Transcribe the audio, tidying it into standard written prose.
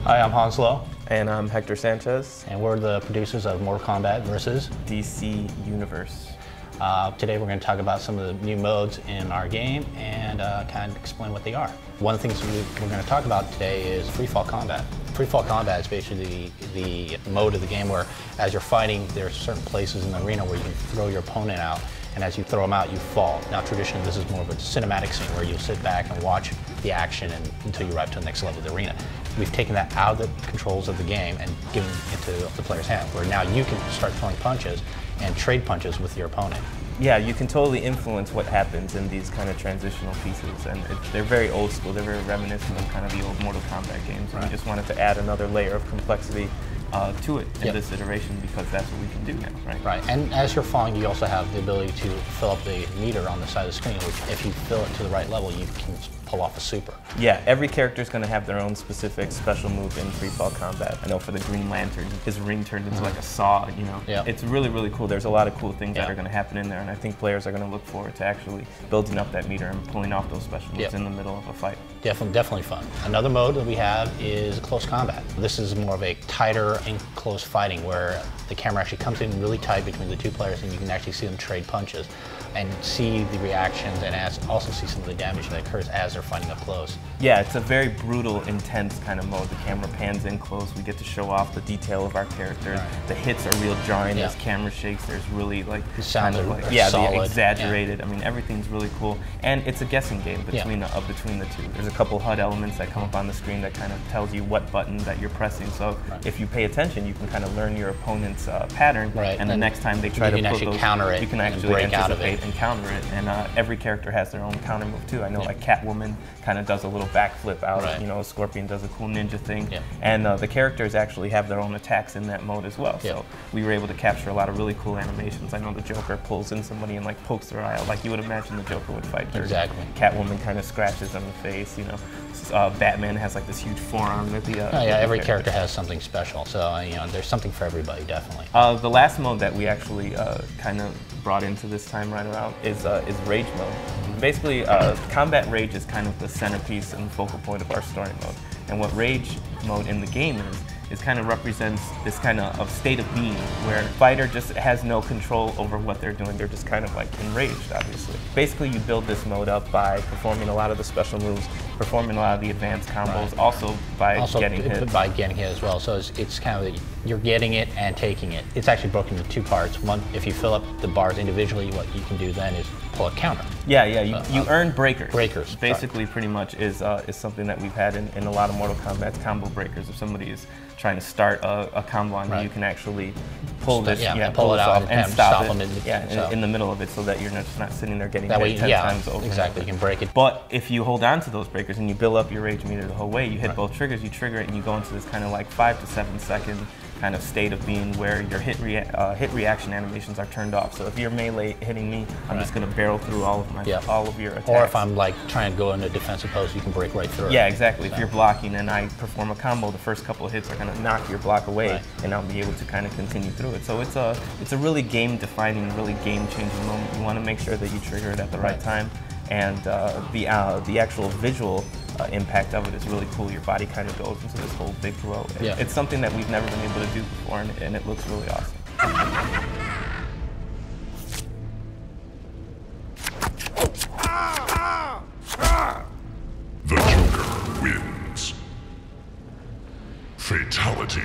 Hi, I'm Hanslo, And I'm Hector Sanchez. and we're the producers of Mortal Kombat versus DC Universe. Today we're going to talk about some of the new modes in our game and kind of explain what they are. One of the things we're going to talk about today is freefall combat. Freefall combat is basically the mode of the game where as you're fighting, there are certain places in the arena where you can throw your opponent out, and as you throw them out, you fall. Now traditionally this is more of a cinematic scene where you sit back and watch the action until you arrive to the next level of the arena. We've taken that out of the controls of the game and given it into the player's hand, where now you can start throwing punches and trade punches with your opponent. Yeah, you can totally influence what happens in these kind of transitional pieces, and they're very old school. They're very reminiscent of kind of the old Mortal Kombat games. And we just wanted to add another layer of complexity to it in this iteration because that's what we can do now, right? Right, and as you're falling, you also have the ability to fill up the meter on the side of the screen, which if you fill it to the right level, you can pull off a super. Yeah, every character is going to have their own specific special move in freefall combat. I know for the Green Lantern, his ring turned into like a saw, you know. Yep. It's really, really cool. There's a lot of cool things that are going to happen in there, and I think players are going to look forward to actually building up that meter and pulling off those special moves in the middle of a fight. Definitely fun. Another mode that we have is close combat. This is more of a tighter and close fighting where the camera actually comes in really tight between the two players and you can actually see them trade punches and see the reactions and also see some of the damage that occurs as they're fighting up close. Yeah, it's a very brutal, intense kind of mode. The camera pans in close. We get to show off the detail of our characters. Right. The hits are real jarring. There's camera shakes. There's really like the sounds kind of like solid. The exaggerated. I mean, everything's really cool, and it's a guessing game between the two. There's a couple HUD elements that come up on the screen that kind of tells you what button that you're pressing. So if you pay attention, you can kind of learn your opponent's pattern, and the next time they try to put those, counter it, you can actually break out of it and counter it. And every character has their own counter move too. I know like Catwoman kind of does a little backflip out. You know, Scorpion does a cool ninja thing. And the characters actually have their own attacks in that mode as well. So we were able to capture a lot of really cool animations. I know the Joker pulls in somebody and like pokes their eye out, like you would imagine the Joker would fight. Exactly. Catwoman kind of scratches on the face. You know, Batman has like this huge forearm that the every character has something special. So you know, there's something for everybody, definitely. The last mode that we actually kind of brought into this time right around is Rage mode. Basically, Combat Rage is kind of the centerpiece and focal point of our story mode. And what Rage mode in the game is kind of represents this kind of state of being where the fighter just has no control over what they're doing. They're just kind of like enraged, obviously. Basically, you build this mode up by performing a lot of the special moves, performing a lot of the advanced combos, also by getting hit. By getting hit as well. So it's kind of, you're getting it and taking it. It's actually broken into two parts. One, if you fill up the bars individually, what you can do then is pull a counter. Yeah, you earn breakers. Breakers. Basically, pretty much is something that we've had in a lot of Mortal Kombat, combo breakers. If somebody is trying to start a combo on you, you can actually pull this, pull it out and stop them in the middle of it, so that you're just not sitting there getting hit 10 times over. Exactly, you can break it. But if you hold on to those breakers and you build up your rage meter the whole way, you hit both triggers, you trigger it, and you go into this kind of like 5 to 7 second kind of state of being where your hit reaction animations are turned off. So if you're melee hitting me, I'm just going to barrel through all of your attacks. Or if I'm like trying to go into a defensive pose, you can break right through it. Yeah, exactly. So if you're blocking and I perform a combo, the first couple of hits are going to knock your block away, and I'll be able to kind of continue through it. So it's a really game-defining, really game-changing moment. You want to make sure that you trigger it at the right time, and the actual visual impact of it is really cool. Your body kind of goes into this whole big glow. It's something that we've never been able to do before, and it looks really awesome. The Joker wins. Fatality.